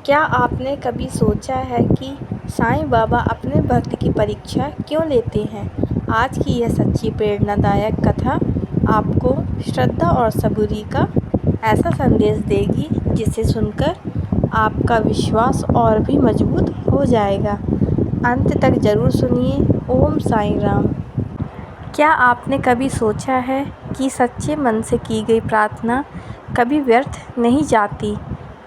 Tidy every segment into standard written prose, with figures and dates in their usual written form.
क्या आपने कभी सोचा है कि साईं बाबा अपने भक्त की परीक्षा क्यों लेते हैं? आज की यह सच्ची प्रेरणादायक कथा आपको श्रद्धा और सबूरी का ऐसा संदेश देगी जिसे सुनकर आपका विश्वास और भी मजबूत हो जाएगा। अंत तक ज़रूर सुनिए। ओम साईं राम। क्या आपने कभी सोचा है कि सच्चे मन से की गई प्रार्थना कभी व्यर्थ नहीं जाती?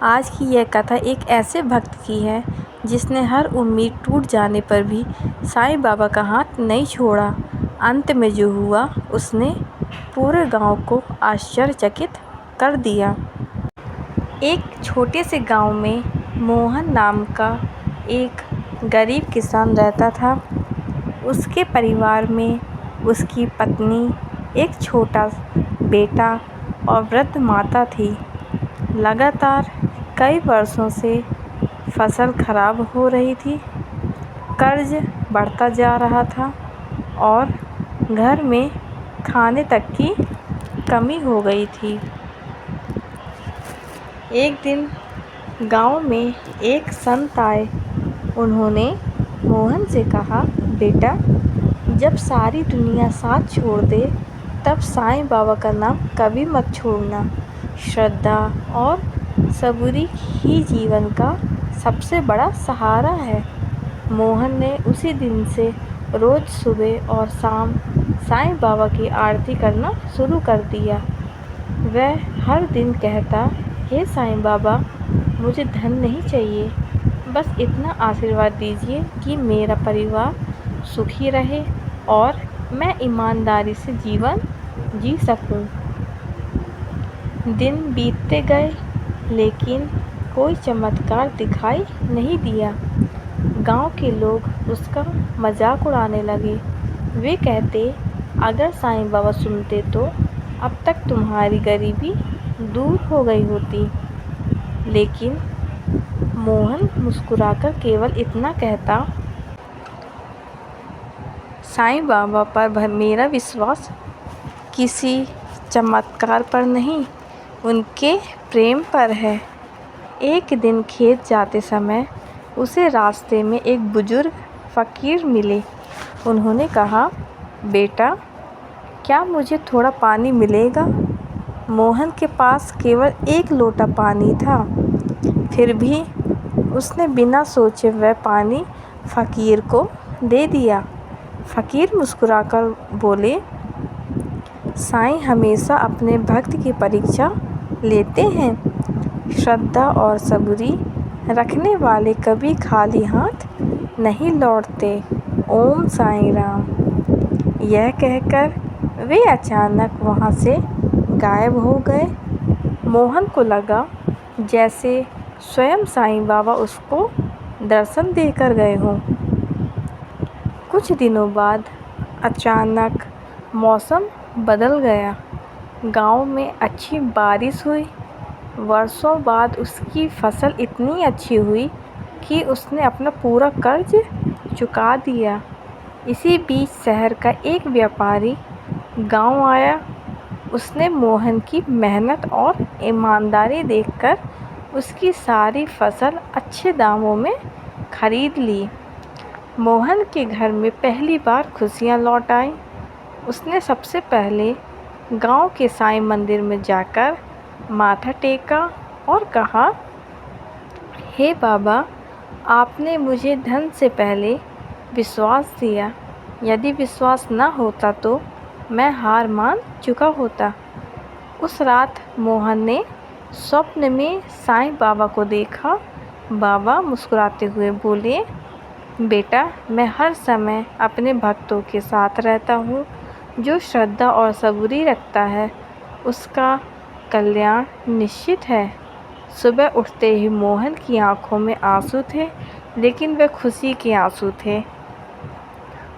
आज की यह कथा एक ऐसे भक्त की है जिसने हर उम्मीद टूट जाने पर भी साईं बाबा का हाथ नहीं छोड़ा। अंत में जो हुआ उसने पूरे गांव को आश्चर्यचकित कर दिया। एक छोटे से गांव में मोहन नाम का एक गरीब किसान रहता था। उसके परिवार में उसकी पत्नी, एक छोटा बेटा और वृद्ध माता थी। लगातार कई वर्षों से फसल खराब हो रही थी, कर्ज बढ़ता जा रहा था और घर में खाने तक की कमी हो गई थी। एक दिन गांव में एक संत आए। उन्होंने मोहन से कहा, बेटा, जब सारी दुनिया साथ छोड़ दे तब साईं बाबा का नाम कभी मत छोड़ना। श्रद्धा और सबूरी ही जीवन का सबसे बड़ा सहारा है। मोहन ने उसी दिन से रोज़ सुबह और शाम साईं बाबा की आरती करना शुरू कर दिया। वह हर दिन कहता, हे साईं बाबा, मुझे धन नहीं चाहिए, बस इतना आशीर्वाद दीजिए कि मेरा परिवार सुखी रहे और मैं ईमानदारी से जीवन जी सकूं। दिन बीतते गए लेकिन कोई चमत्कार दिखाई नहीं दिया। गांव के लोग उसका मजाक उड़ाने लगे। वे कहते, अगर साईं बाबा सुनते तो अब तक तुम्हारी गरीबी दूर हो गई होती। लेकिन मोहन मुस्कुराकर केवल इतना कहता, साईं बाबा पर मेरा विश्वास किसी चमत्कार पर नहीं, उनके प्रेम पर है। एक दिन खेत जाते समय उसे रास्ते में एक बुजुर्ग फ़कीर मिले। उन्होंने कहा, बेटा, क्या मुझे थोड़ा पानी मिलेगा? मोहन के पास केवल एक लोटा पानी था, फिर भी उसने बिना सोचे वह पानी फ़कीर को दे दिया। फ़कीर मुस्कुराकर बोले, साईं हमेशा अपने भक्त की परीक्षा लेते हैं। श्रद्धा और सबूरी रखने वाले कभी खाली हाथ नहीं लौटते। ओम साईं राम। यह कहकर वे अचानक वहाँ से गायब हो गए। मोहन को लगा जैसे स्वयं साईं बाबा उसको दर्शन देकर गए हों। कुछ दिनों बाद अचानक मौसम बदल गया। गांव में अच्छी बारिश हुई। वर्षों बाद उसकी फसल इतनी अच्छी हुई कि उसने अपना पूरा कर्ज चुका दिया। इसी बीच शहर का एक व्यापारी गांव आया। उसने मोहन की मेहनत और ईमानदारी देखकर उसकी सारी फसल अच्छे दामों में खरीद ली। मोहन के घर में पहली बार खुशियां लौट आईं। उसने सबसे पहले गांव के साईं मंदिर में जाकर माथा टेका और कहा, हे बाबा, आपने मुझे धन से पहले विश्वास दिया। यदि विश्वास न होता तो मैं हार मान चुका होता। उस रात मोहन ने स्वप्न में साईं बाबा को देखा। बाबा मुस्कुराते हुए बोले, बेटा, मैं हर समय अपने भक्तों के साथ रहता हूँ। जो श्रद्धा और सबूरी रखता है उसका कल्याण निश्चित है। सुबह उठते ही मोहन की आंखों में आंसू थे, लेकिन वे खुशी के आंसू थे।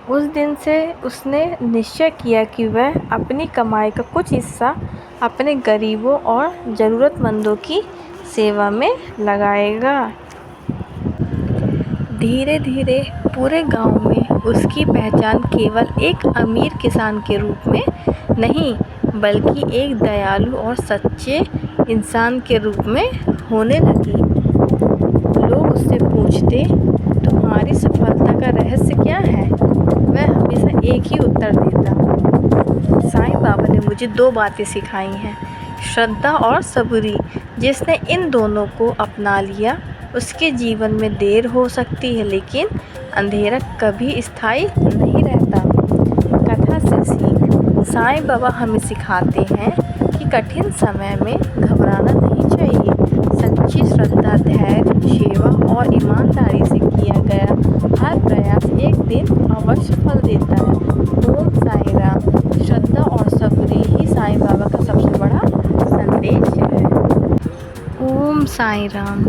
उस दिन से उसने निश्चय किया कि वह अपनी कमाई का कुछ हिस्सा अपने गरीबों और ज़रूरतमंदों की सेवा में लगाएगा। धीरे धीरे पूरे गांव में उसकी पहचान केवल एक अमीर किसान के रूप में नहीं, बल्कि एक दयालु और सच्चे इंसान के रूप में होने लगी। उससे पूछते, तुम्हारी सफलता का रहस्य क्या है, वह हमेशा एक ही उत्तर देता, साईं बाबा ने मुझे 2 बातें सिखाई हैं, श्रद्धा और सबूरी। जिसने इन दोनों को अपना लिया उसके जीवन में देर हो सकती है, लेकिन अंधेरा कभी स्थायी नहीं रहता। कथा से सीख। साईं बाबा हमें सिखाते हैं कि कठिन समय में घबराना नहीं चाहिए। सच्ची श्रद्धा, धैर्य, सेवा और ईमानदारी से किया गया हर प्रयास एक दिन अवश्य फल देता है। ओम साईं राम। श्रद्धा और सबूरी ही साईं बाबा का सबसे बड़ा संदेश है। ओम साईं राम।